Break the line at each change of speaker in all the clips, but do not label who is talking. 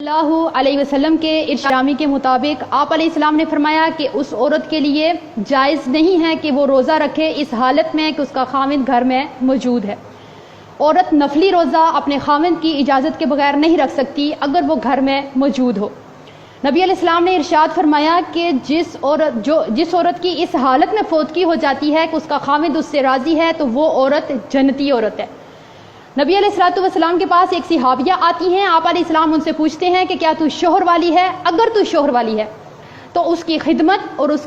اللہ علیہ وسلم کے ارشاد کے مطابق آپ علیہ السلام نے فرمایا کہ اس عورت کے لیے جائز نہیں ہے کہ وہ روزہ رکھے اس حالت میں کہ اس کا خاوند گھر میں موجود ہے۔ عورت نفلی روزہ اپنے خاوند کی اجازت کے بغیر نہیں رکھ سکتی اگر وہ گھر میں موجود ہو۔ نبی علیہ السلام نے ارشاد فرمایا کہ جس عورت کی اس حالت میں فوتگی ہو جاتی ہے کہ اس کا خاوند اس سے راضی ہے تو وہ عورت جنتی عورت ہے۔ نبی علیہ السلام کے پاس ایک صحابیہ آتی ہیں، آپ علیہ السلام ان سے پوچھتے ہیں کہ کیا تو شوہر والی ہے؟ اگر تو شوہر والی ہے تو اس کی خدمت اور اس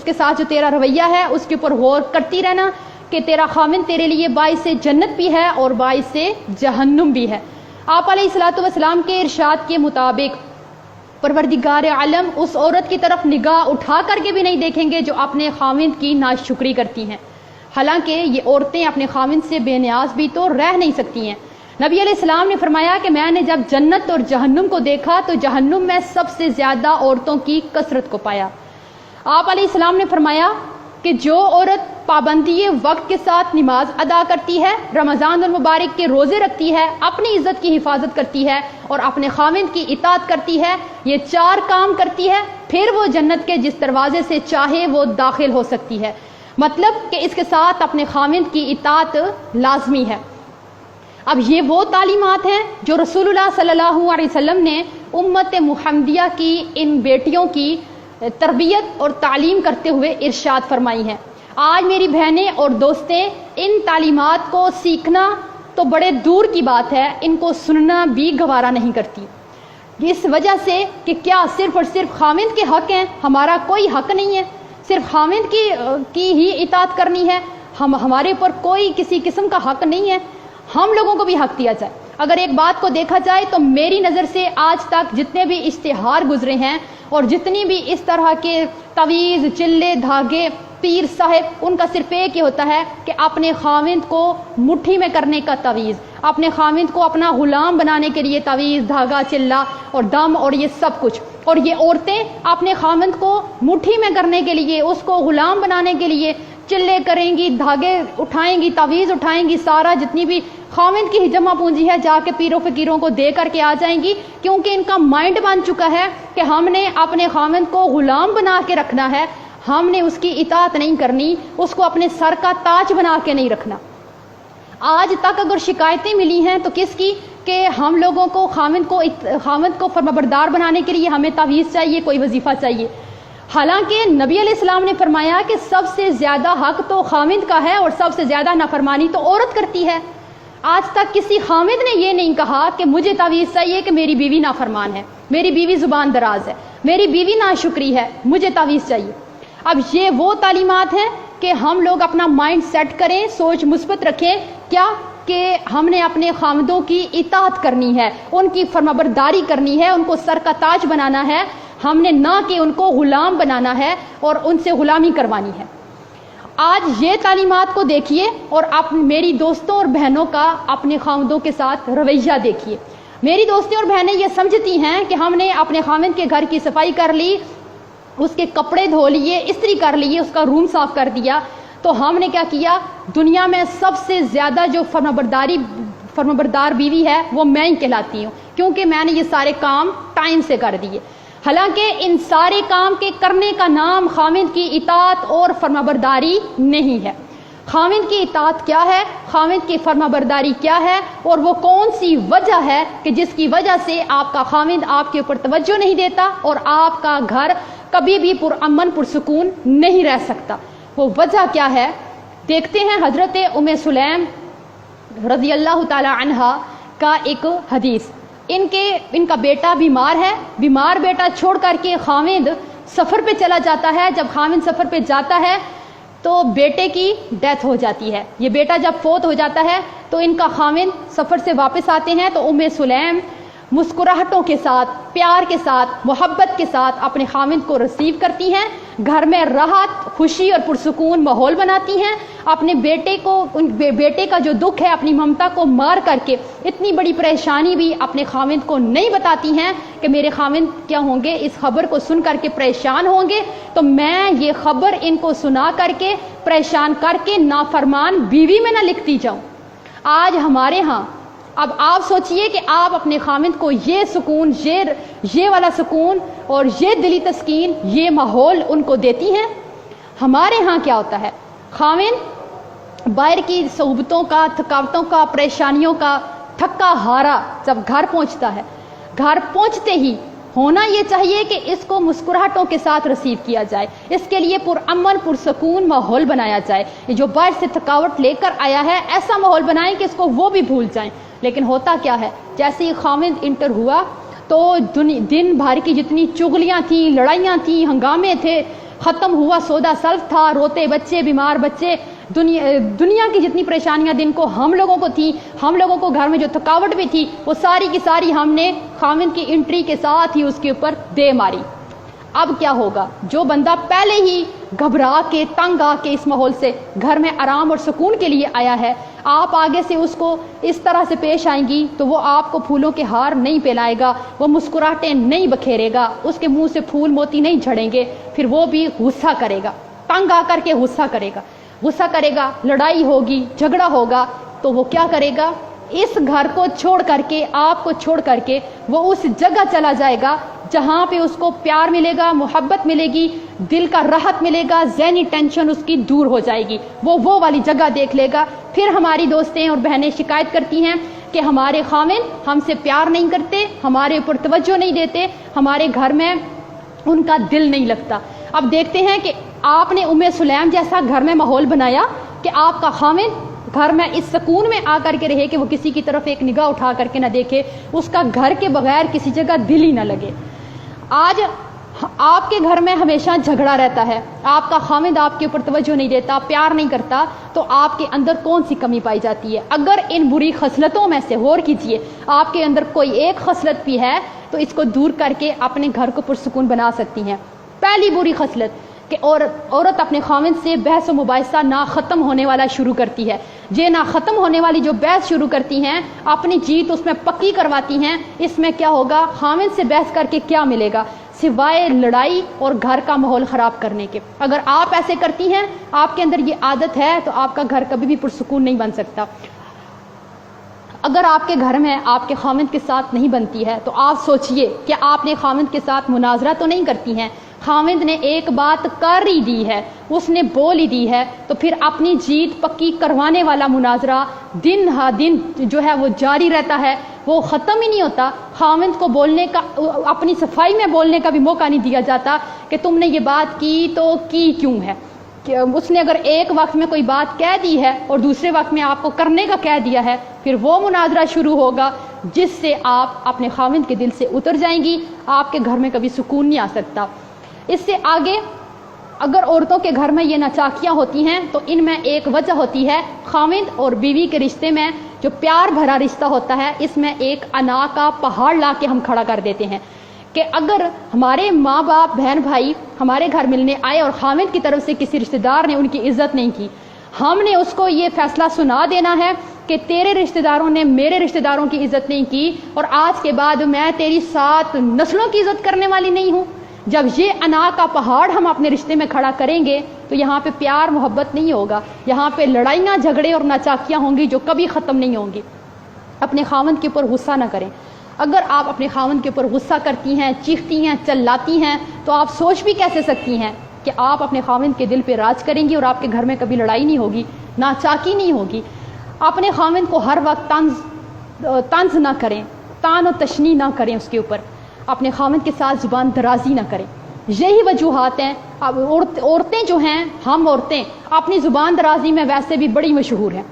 کے ساتھ جو تیرا رویہ ہے اس کے اوپر غور کرتی رہنا کہ تیرا خاوند تیرے لیے باعث جنت بھی ہے اور باعث جہنم بھی ہے۔ آپ علیہ السلام کے ارشاد کے مطابق پروردگار عالم اس عورت کی طرف نگاہ اٹھا کر کے بھی نہیں دیکھیں گے جو اپنے خاوند کی ناشکری کرتی ہیں، حالانکہ یہ عورتیں اپنے خاوند سے بے نیاز بھی تو رہ نہیں سکتی ہیں۔ نبی علیہ السلام نے فرمایا کہ میں نے جب جنت اور جہنم کو دیکھا تو جہنم میں سب سے زیادہ عورتوں کی کثرت کو پایا۔ آپ علیہ السلام نے فرمایا کہ جو عورت پابندی وقت کے ساتھ نماز ادا کرتی ہے، رمضان المبارک کے روزے رکھتی ہے، اپنی عزت کی حفاظت کرتی ہے اور اپنے خاوند کی اطاعت کرتی ہے، یہ 4 کام کرتی ہے، پھر وہ جنت کے جس دروازے سے چاہے وہ داخل ہو سکتی ہے۔ مطلب کہ اس کے ساتھ اپنے خاوند کی اطاعت لازمی ہے۔ اب یہ وہ تعلیمات ہیں جو رسول اللہ صلی اللہ علیہ وسلم نے امت محمدیہ کی ان بیٹیوں کی تربیت اور تعلیم کرتے ہوئے ارشاد فرمائی ہیں۔ آج میری بہنیں اور دوستیں ان تعلیمات کو سیکھنا تو بڑے دور کی بات ہے، ان کو سننا بھی گوارا نہیں کرتی، اس وجہ سے کہ کیا صرف اور صرف خاوند کے حق ہیں، ہمارا کوئی حق نہیں ہے، صرف خاوند کی ہی اطاعت کرنی ہے، ہمارے اوپر کوئی کسی قسم کا حق نہیں ہے، ہم لوگوں کو بھی حق دیا جائے۔ اگر ایک بات کو دیکھا جائے تو میری نظر سے آج تک جتنے بھی اشتہار گزرے ہیں اور جتنی بھی اس طرح کے تویز، چلے، دھاگے، پیر صاحب، ان کا صرف ایک ہی ہوتا ہے کہ اپنے خاوند کو مٹھی میں کرنے کا تویز، اپنے خاوند کو اپنا غلام بنانے کے لیے تویز، دھاگا، چلا اور دم اور یہ سب کچھ۔ اور یہ عورتیں اپنے خاوند کو مٹھی میں کرنے کے لیے، اس کو غلام بنانے کے لیے چلے کریں گی، دھاگے اٹھائیں گی، تویز اٹھائیں گی، سارا جتنی بھی خاوند کی جمع پونجی ہے جا کے پیروں فقیروں کو دے کر کے آ جائیں گی، کیونکہ ان کا مائنڈ بن چکا ہے کہ ہم نے اپنے خاوند کو غلام بنا کے رکھنا ہے، ہم نے اس کی اطاعت نہیں کرنی، اس کو اپنے سر کا تاج بنا کے نہیں رکھنا۔ آج تک اگر شکایتیں ملی ہیں تو کس کی؟ کہ ہم لوگوں کو خاوند کو فرمانبردار بنانے کے لیے ہمیں تعویذ چاہیے، کوئی وظیفہ چاہیے، حالانکہ نبی علیہ السلام نے فرمایا کہ سب سے زیادہ حق تو خاوند کا ہے اور سب سے زیادہ نافرمانی تو عورت کرتی ہے۔ آج تک کسی خاوند نے یہ نہیں کہا کہ مجھے تعویذ چاہیے کہ میری بیوی نافرمان ہے، میری بیوی زبان دراز ہے، میری بیوی ناشکری ہے، مجھے تعویذ چاہیے۔ اب یہ وہ تعلیمات ہیں کہ ہم لوگ اپنا مائنڈ سیٹ کریں، سوچ مثبت رکھیں، کیا کہ ہم نے اپنے خاوندوں کی اطاعت کرنی ہے، ان کی فرمانبرداری کرنی ہے، ان کو سر کا تاج بنانا ہے، ہم نے نہ کہ ان کو غلام بنانا ہے اور ان سے غلامی کروانی ہے۔ آج یہ تعلیمات کو دیکھیے اور میری دوستوں اور بہنوں کا اپنے خاوندوں کے ساتھ رویہ دیکھیے۔ میری دوستیں اور بہنیں یہ سمجھتی ہیں کہ ہم نے اپنے خاوند کے گھر کی صفائی کر لی، اس کے کپڑے دھو لیے، استری کر لیے، اس کا روم صاف کر دیا، تو ہم نے کیا کیا؟ دنیا میں سب سے زیادہ جو فرمانبردار بیوی ہے وہ میں ہی کہلاتی ہوں، کیونکہ میں نے یہ سارے کام ٹائم سے کر دیے۔ حالانکہ ان سارے کام کے کرنے کا نام خاوند کی اطاعت اور فرمانبرداری نہیں ہے۔ خاوند کی اطاعت کیا ہے، خاوند کی فرمانبرداری کیا ہے، اور وہ کون سی وجہ ہے کہ جس کی وجہ سے آپ کا خاوند آپ کے اوپر توجہ نہیں دیتا اور آپ کا گھر کبھی بھی پرامن پرسکون نہیں رہ سکتا، وہ وجہ کیا ہے؟ دیکھتے ہیں حضرت ام سلیم رضی اللہ تعالی عنہا کا ایک حدیث۔ ان کا بیٹا بیمار ہے، بیمار بیٹا چھوڑ کر کے خاوند سفر پہ چلا جاتا ہے۔ جب خاوند سفر پہ جاتا ہے تو بیٹے کی ڈیتھ ہو جاتی ہے۔ یہ بیٹا جب فوت ہو جاتا ہے تو ان کا خاوند سفر سے واپس آتے ہیں تو ام سلیم مسکراہٹوں کے ساتھ، پیار کے ساتھ، محبت کے ساتھ اپنے خاوند کو ریسیو کرتی ہیں، گھر میں راحت، خوشی اور پرسکون ماحول بناتی ہیں، اپنے بیٹے کا جو دکھ ہے، اپنی ممتا کو مار کر کے اتنی بڑی پریشانی بھی اپنے خاوند کو نہیں بتاتی ہیں کہ میرے خاوند کیا ہوں گے، اس خبر کو سن کر کے پریشان ہوں گے، تو میں یہ خبر ان کو سنا کر کے پریشان کر کے نافرمان بیوی میں نہ لکھتی جاؤں۔ آج ہمارے ہاں اب آپ سوچئے کہ آپ اپنے خامند کو یہ سکون، یہ والا سکون اور یہ دلی تسکین، یہ ماحول ان کو دیتی ہیں۔ ہمارے ہاں کیا ہوتا ہے، خامند باہر کی صحبتوں کا، تھکاوٹوں کا، پریشانیوں کا تھکا ہارا جب گھر پہنچتا ہے، گھر پہنچتے ہی ہونا یہ چاہیے کہ اس کو مسکراہٹوں کے ساتھ ریسیو کیا جائے، اس کے لیے پرامن پرسکون ماحول بنایا جائے۔ یہ جو باہر سے تھکاوٹ لے کر آیا ہے ایسا ماحول بنائیں کہ اس کو وہ بھی بھول جائیں۔ لیکن ہوتا کیا ہے، جیسے ہی خامند انٹر ہوا تو دن بھر کی جتنی چغلیاں تھیں، لڑائیاں تھیں، ہنگامے تھے، ختم ہوا، سودا سلف تھا، روتے بچے، بیمار بچے، دنیا کی جتنی پریشانیاں دن کو ہم لوگوں کو تھی، ہم لوگوں کو گھر میں جو تھکاوٹ بھی تھی، وہ ساری کی ساری ہم نے خامند کی انٹری کے ساتھ ہی اس کے اوپر دے ماری۔ اب کیا ہوگا، جو بندہ پہلے ہی گھبرا کے تنگ آ کے اس ماحول سے گھر میں آرام اور سکون کے لیے آیا ہے، آپ آگے سے اس کو اس طرح سے پیش آئیں گی تو وہ آپ کو پھولوں کے ہار نہیں پہنائے گا، وہ مسکراہٹیں نہیں بکھیرے گا، اس کے منہ سے پھول موتی نہیں جھڑیں گے، پھر وہ بھی غصہ کرے گا، تنگ آ کر کے غصہ کرے گا، لڑائی ہوگی، جھگڑا ہوگا، تو وہ کیا کرے گا، اس گھر کو چھوڑ کر کے، آپ کو چھوڑ کر کے وہ اس جگہ چلا جائے گا جہاں پہ اس کو پیار ملے گا، محبت ملے گی، دل کا راحت ملے گا، ذہنی ٹینشن اس کی دور ہو جائے گی، وہ والی جگہ دیکھ لے گا۔ پھر ہماری دوستیں اور بہنیں شکایت کرتی ہیں کہ ہمارے خامند ہم سے پیار نہیں کرتے، ہمارے اوپر توجہ نہیں دیتے، ہمارے گھر میں ان کا دل نہیں لگتا۔ اب دیکھتے ہیں کہ آپ نے ام سلیم جیسا گھر میں ماحول بنایا کہ آپ کا خامند گھر میں اس سکون میں آ کر کے رہے کہ وہ کسی کی طرف ایک نگاہ اٹھا کر کے نہ دیکھے، اس کا گھر کے بغیر کسی جگہ دل ہی نہ لگے۔ آج آپ کے گھر میں ہمیشہ جھگڑا رہتا ہے، آپ کا خامند آپ کے اوپر توجہ نہیں دیتا، پیار نہیں کرتا، تو آپ کے اندر کون سی کمی پائی جاتی ہے؟ اگر ان بری خصلتوں میں سے غور کیجئے، آپ کے اندر کوئی ایک خصلت بھی ہے تو اس کو دور کر کے اپنے گھر کو پرسکون بنا سکتی ہیں۔ پہلی بری خصلت کہ عورت اپنے خامند سے بحث و مباحثہ نہ ختم ہونے والا شروع کرتی ہے۔ یہ نہ ختم ہونے والی جو بحث شروع کرتی ہیں، اپنی جیت اس میں پکی کرواتی ہیں، اس میں کیا ہوگا، خامند سے بحث کر کے کیا ملے گا سوائے لڑائی اور گھر کا ماحول خراب کرنے کے۔ اگر آپ ایسے کرتی ہیں، آپ کے اندر یہ عادت ہے، تو آپ کا گھر کبھی بھی پرسکون نہیں بن سکتا۔ اگر آپ کے گھر میں آپ کے خامند کے ساتھ نہیں بنتی ہے تو آپ سوچئے کہ آپ نے خامند کے ساتھ مناظرہ تو نہیں کرتی ہیں، خامند نے ایک بات کر ہی دی ہے، اس نے بول ہی دی ہے، تو پھر اپنی جیت پکی کروانے والا مناظرہ دن ہا دن جو ہے وہ جاری رہتا ہے، وہ ختم ہی نہیں ہوتا۔ خامند کو بولنے کا، اپنی صفائی میں بولنے کا بھی موقع نہیں دیا جاتا کہ تم نے یہ بات کی تو کی کیوں ہے۔ کہ اس نے اگر ایک وقت میں کوئی بات کہہ دی ہے اور دوسرے وقت میں آپ کو کرنے کا کہہ دیا ہے، پھر وہ مناظرہ شروع ہوگا جس سے آپ اپنے خامند کے دل سے اتر جائیں گی، آپ کے گھر میں کبھی سکون نہیں آ سکتا۔ اس سے آگے اگر عورتوں کے گھر میں یہ ناچاکیاں ہوتی ہیں تو ان میں ایک وجہ ہوتی ہے، خامند اور بیوی کے رشتے میں جو پیار بھرا رشتہ ہوتا ہے، اس میں ایک انا کا پہاڑ لا کے ہم کھڑا کر دیتے ہیں کہ اگر ہمارے ماں باپ بہن بھائی ہمارے گھر ملنے آئے اور خامند کی طرف سے کسی رشتہ دار نے ان کی عزت نہیں کی، ہم نے اس کو یہ فیصلہ سنا دینا ہے کہ تیرے رشتہ داروں نے میرے رشتہ داروں کی عزت نہیں کی، اور آج کے بعد میں تیری 7 نسلوں کی عزت کرنے والی نہیں ہوں۔ جب یہ انا کا پہاڑ ہم اپنے رشتے میں کھڑا کریں گے تو یہاں پہ پیار محبت نہیں ہوگا، یہاں پہ لڑائیاں جھگڑے اور ناچاکیاں ہوں گی جو کبھی ختم نہیں ہوں گی۔ اپنے خامند کے اوپر غصہ نہ کریں۔ اگر آپ اپنے خامند کے اوپر غصہ کرتی ہیں، چیختی ہیں، چلاتی ہیں، تو آپ سوچ بھی کیسے سکتی ہیں کہ آپ اپنے خامند کے دل پہ راج کریں گی اور آپ کے گھر میں کبھی لڑائی نہیں ہوگی، ناچاکی نہیں ہوگی۔ اپنے خامند کو ہر وقت طنز نہ کریں، تان و تشنی نہ کریں اس کے اوپر، اپنے خامند کے ساتھ زبان درازی نہ کریں۔ یہی وجوہات ہیں۔ اب عورتیں جو ہیں، ہم عورتیں اپنی زبان درازی میں ویسے بھی بڑی مشہور ہیں۔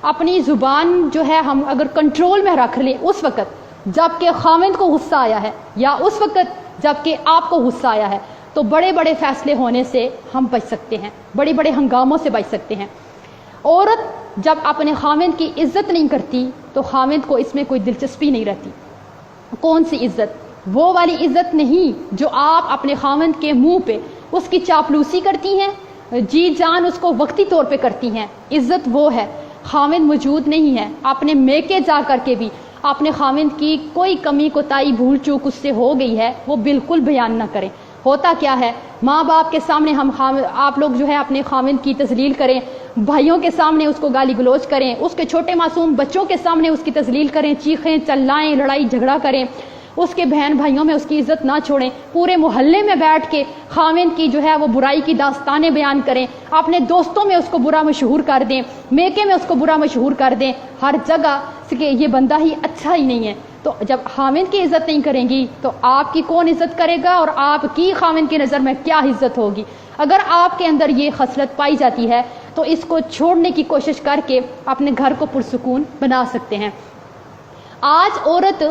اپنی زبان جو ہے ہم اگر کنٹرول میں رکھ لیں اس وقت جب کہ خامند کو غصہ آیا ہے یا اس وقت جب کہ آپ کو غصہ آیا ہے، تو بڑے بڑے فیصلے ہونے سے ہم بچ سکتے ہیں، بڑے بڑے ہنگاموں سے بچ سکتے ہیں۔ عورت جب اپنے خامند کی عزت نہیں کرتی تو خامند کو اس میں کوئی دلچسپی نہیں رہتی۔ کون سی عزت؟ وہ والی عزت نہیں جو آپ اپنے خامند کے منہ پہ اس کی چاپلوسی کرتی ہیں، جی جان اس کو وقتی طور پہ کرتی ہیں۔ عزت وہ ہے، خامند موجود نہیں ہے، اپنے میکے جا کر کے بھی اپنے خامند کی کوئی کمی کوتاہی بھول چوک اس سے ہو گئی ہے وہ بالکل بیان نہ کریں۔ ہوتا کیا ہے، ماں باپ کے سامنے آپ لوگ جو ہے اپنے خاوند کی تذلیل کریں، بھائیوں کے سامنے اس کو گالی گلوچ کریں، اس کے چھوٹے معصوم بچوں کے سامنے اس کی تذلیل کریں، چیخیں چلائیں، لڑائی جھگڑا کریں، اس کے بہن بھائیوں میں اس کی عزت نہ چھوڑیں، پورے محلے میں بیٹھ کے خاوند کی جو ہے وہ برائی کی داستانیں بیان کریں، اپنے دوستوں میں اس کو برا مشہور کر دیں، میکے میں اس کو برا مشہور کر دیں، ہر جگہ کہ یہ بندہ ہی اچھا ہی نہیں ہے۔ تو جب خاوند کی عزت نہیں کریں گی تو آپ کی کون عزت کرے گا، اور آپ کی خاوند کی نظر میں کیا عزت ہوگی؟ اگر آپ کے اندر یہ خصلت پائی جاتی ہے تو اس کو چھوڑنے کی کوشش کر کے اپنے گھر کو پرسکون بنا سکتے ہیں۔ آج عورت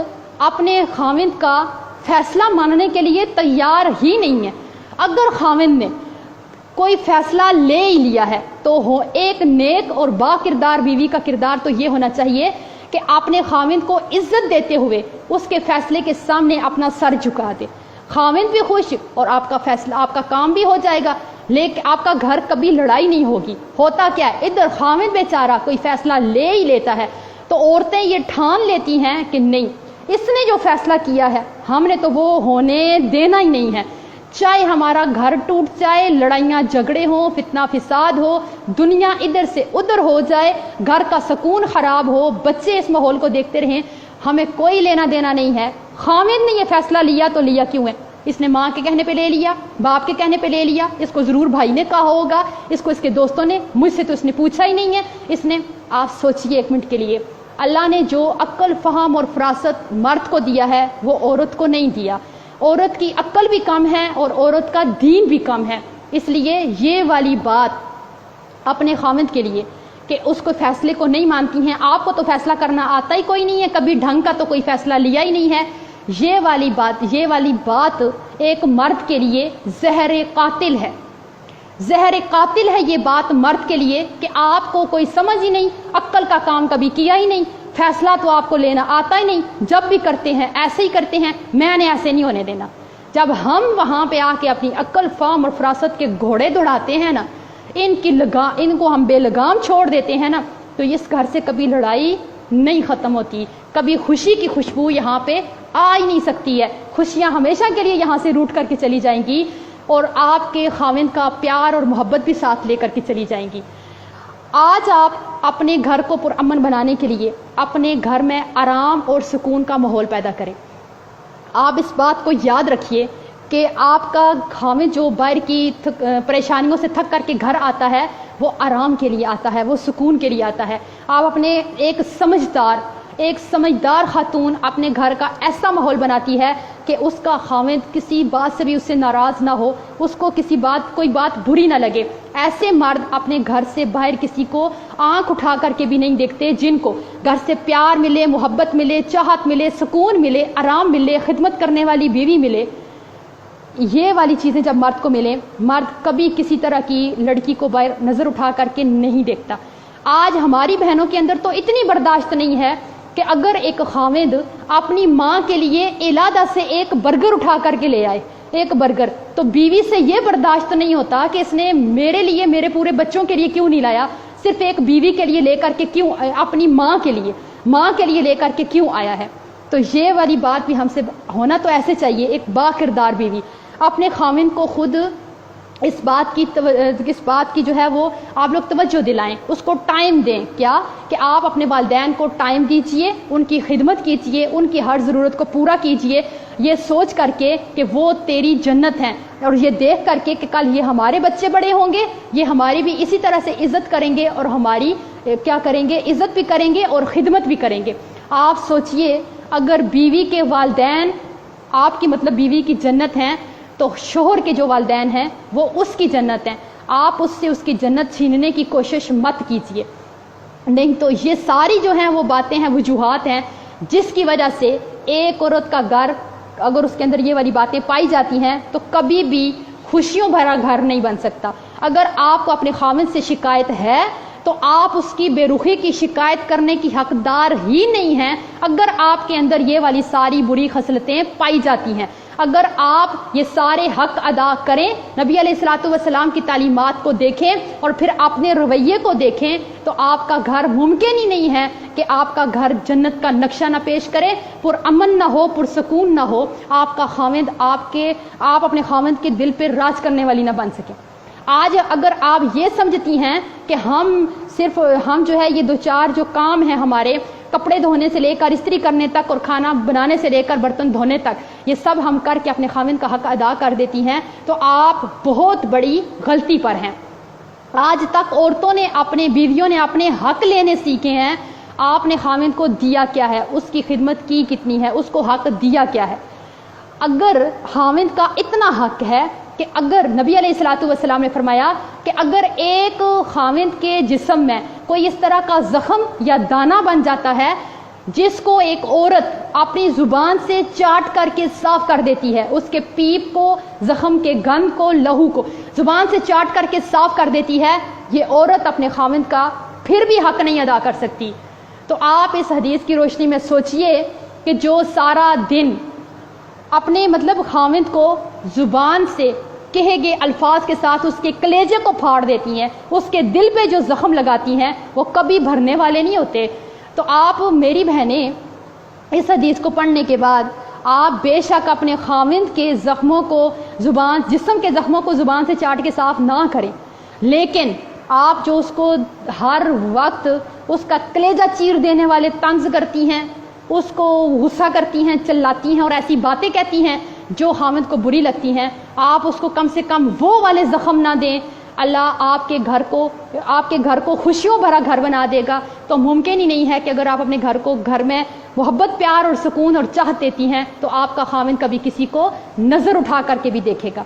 اپنے خاوند کا فیصلہ ماننے کے لیے تیار ہی نہیں ہے۔ اگر خاوند نے کوئی فیصلہ لے ہی لیا ہے تو ایک نیک اور با کردار بیوی کا کردار تو یہ ہونا چاہیے کہ اپنے خاوند کو عزت دیتے ہوئے اس کے فیصلے کے سامنے اپنا سر جھکا دے، خاوند بھی خوش اور آپ کا فیصلہ، آپ کا کام بھی ہو جائے گا، لیکن آپ کا گھر کبھی لڑائی نہیں ہوگی۔ ہوتا کیا ہے، ادھر خاوند بیچارہ کوئی فیصلہ لے ہی لیتا ہے تو عورتیں یہ ٹھان لیتی ہیں کہ نہیں، اس نے جو فیصلہ کیا ہے ہم نے تو وہ ہونے دینا ہی نہیں ہے، چاہے ہمارا گھر ٹوٹ جائے، لڑائیاں جھگڑے ہوں، فتنہ فساد ہو، دنیا ادھر سے ادھر ہو جائے، گھر کا سکون خراب ہو، بچے اس ماحول کو دیکھتے رہیں، ہمیں کوئی لینا دینا نہیں ہے۔ خاوند نے یہ فیصلہ لیا تو لیا کیوں ہے؟ اس نے ماں کے کہنے پہ لے لیا، باپ کے کہنے پہ لے لیا، اس کو ضرور بھائی نے کہا ہوگا، اس کو اس کے دوستوں نے، مجھ سے تو اس نے پوچھا ہی نہیں ہے، اس نے۔ آپ سوچئے ایک منٹ کے لیے، اللہ نے جو عقل، فہم اور فراست مرد کو دیا ہے وہ عورت کو نہیں دیا۔ عورت کی عقل بھی کم ہے اور عورت کا دین بھی کم ہے، اس لیے یہ والی بات اپنے خاوند کے لیے کہ اس کو فیصلے کو نہیں مانتی ہیں، آپ کو تو فیصلہ کرنا آتا ہی کوئی نہیں ہے، کبھی ڈھنگ کا تو کوئی فیصلہ لیا ہی نہیں ہے، یہ والی بات ایک مرد کے لیے زہر قاتل ہے۔ زہر قاتل ہے یہ بات مرد کے لیے کہ آپ کو کوئی سمجھ ہی نہیں، عقل کا کام کبھی کیا ہی نہیں، فیصلہ تو آپ کو لینا آتا ہی نہیں، جب بھی کرتے ہیں ایسے ہی کرتے ہیں، میں نے ایسے نہیں ہونے دینا۔ جب ہم وہاں پہ آ کے اپنی عقل، فہم اور فراست کے گھوڑے دوڑاتے ہیں نا، ان کو ہم بے لگام چھوڑ دیتے ہیں نا، تو اس گھر سے کبھی لڑائی نہیں ختم ہوتی، کبھی خوشی کی خوشبو یہاں پہ آ ہی نہیں سکتی ہے، خوشیاں ہمیشہ کے لیے یہاں سے روٹ کر کے چلی جائیں گی، اور آپ کے خاوند کا پیار اور محبت بھی ساتھ لے کر کے چلی جائیں گی۔ آج آپ اپنے گھر کو پرامن بنانے کے لیے اپنے گھر میں آرام اور سکون کا ماحول پیدا کریں۔ آپ اس بات کو یاد رکھیے کہ آپ کا خاوند جو باہر کی پریشانیوں سے تھک کر کے گھر آتا ہے وہ آرام کے لیے آتا ہے، وہ سکون کے لیے آتا ہے۔ آپ اپنے ایک سمجھدار خاتون اپنے گھر کا ایسا ماحول بناتی ہے کہ اس کا خاوند کسی بات سے بھی اس سے ناراض نہ ہو، اس کو کوئی بات بری نہ لگے۔ ایسے مرد اپنے گھر سے باہر کسی کو آنکھ اٹھا کر کے بھی نہیں دیکھتے، جن کو گھر سے پیار ملے، محبت ملے، چاہت ملے، سکون ملے، آرام ملے، خدمت کرنے والی بیوی ملے۔ یہ والی چیزیں جب مرد کو ملیں، مرد کبھی کسی طرح کی لڑکی کو باہر نظر اٹھا کر کے نہیں دیکھتا۔ آج ہماری بہنوں کے اندر تو اتنی برداشت نہیں ہے کہ اگر ایک خاوند اپنی ماں کے لیے علادہ سے ایک برگر اٹھا کر کے لے آئے، ایک برگر، تو بیوی سے یہ برداشت نہیں ہوتا کہ اس نے میرے لیے، میرے پورے بچوں کے لیے کیوں نہیں لایا، صرف ایک بیوی کے لیے لے کر کے کیوں، اپنی ماں کے لیے لے کر کے کیوں آیا ہے۔ تو یہ والی بات بھی ہم سے ہونا تو ایسے چاہیے، ایک با کردار بیوی اپنے خاوند کو خود اس بات کی جو ہے وہ آپ لوگ توجہ دلائیں، اس کو ٹائم دیں، کیا کہ آپ اپنے والدین کو ٹائم دیجئے، ان کی خدمت کیجئے، ان کی ہر ضرورت کو پورا کیجئے، یہ سوچ کر کے کہ وہ تیری جنت ہیں، اور یہ دیکھ کر کے کہ کل یہ ہمارے بچے بڑے ہوں گے، یہ ہماری بھی اسی طرح سے عزت کریں گے، اور ہماری کیا کریں گے، عزت بھی کریں گے اور خدمت بھی کریں گے۔ آپ سوچئے اگر بیوی کے والدین آپ کی بیوی کی جنت ہیں تو شوہر کے جو والدین ہیں وہ اس کی جنت ہیں، آپ اس سے اس کی جنت چھیننے کی کوشش مت کیجیے، نہیں تو یہ ساری جو ہیں وہ باتیں ہیں، وجوہات ہیں جس کی وجہ سے ایک عورت کا گھر اگر اس کے اندر یہ والی باتیں پائی جاتی ہیں تو کبھی بھی خوشیوں بھرا گھر نہیں بن سکتا۔ اگر آپ کو اپنے خاوند سے شکایت ہے تو آپ اس کی بے رخی کی شکایت کرنے کی حقدار ہی نہیں ہیں اگر آپ کے اندر یہ والی ساری بری خصلتیں پائی جاتی ہیں۔ اگر آپ یہ سارے حق ادا کریں، نبی علیہ الصلوۃ والسلام کی تعلیمات کو دیکھیں اور پھر اپنے رویے کو دیکھیں، تو آپ کا گھر ممکن ہی نہیں ہے کہ آپ کا گھر جنت کا نقشہ نہ پیش کرے، پرامن نہ ہو، پرسکون نہ ہو، آپ کا خاوند آپ اپنے خاوند کے دل پہ راج کرنے والی نہ بن سکے۔ آج اگر آپ یہ سمجھتی ہیں کہ ہم جو ہے یہ دو چار جو کام ہیں ہمارے، کپڑے دھونے سے لے کر استری کرنے تک اور کھانا بنانے سے لے کر برتن دھونے تک، یہ سب ہم کر کے اپنے خاوند کا حق ادا کر دیتی ہیں، تو آپ بہت بڑی غلطی پر ہیں۔ آج تک عورتوں نے اپنے بیویوں نے اپنے حق لینے سیکھے ہیں، آپ نے خاوند کو دیا کیا ہے، اس کی خدمت کی کتنی ہے، اس کو حق دیا کیا ہے۔ اگر خاوند کا اتنا حق ہے کہ اگر نبی علیہ الصلوۃ والسلام نے فرمایا کہ اگر ایک خاوند کے جسم میں کوئی اس طرح کا زخم یا دانہ بن جاتا ہے جس کو ایک عورت اپنی زبان سے چاٹ کر کے صاف کر دیتی ہے، اس کے پیپ کو، زخم کے گند کو، لہو کو زبان سے چاٹ کر کے صاف کر دیتی ہے، یہ عورت اپنے خاوند کا پھر بھی حق نہیں ادا کر سکتی۔ تو آپ اس حدیث کی روشنی میں سوچئے کہ جو سارا دن اپنے خاوند کو زبان سے کہے گئے الفاظ کے ساتھ اس کے کلیجے کو پھاڑ دیتی ہیں، اس کے دل پہ جو زخم لگاتی ہیں وہ کبھی بھرنے والے نہیں ہوتے۔ تو آپ میری بہنیں اس حدیث کو پڑھنے کے بعد آپ بے شک اپنے خاوند کے زخموں کو جسم کے زخموں کو زبان سے چاٹ کے صاف نہ کریں، لیکن آپ جو اس کو ہر وقت اس کا کلیجہ چیر دینے والے طنز کرتی ہیں، اس کو غصہ کرتی ہیں، چلاتی ہیں اور ایسی باتیں کہتی ہیں جو خاوند کو بری لگتی ہیں، آپ اس کو کم سے کم وہ والے زخم نہ دیں۔ اللہ آپ کے گھر کو خوشیوں بھرا گھر بنا دے گا۔ تو ممکن ہی نہیں ہے کہ اگر آپ اپنے گھر میں محبت، پیار اور سکون اور چاہت دیتی ہیں تو آپ کا خاوند کبھی کسی کو نظر اٹھا کر کے بھی دیکھے گا۔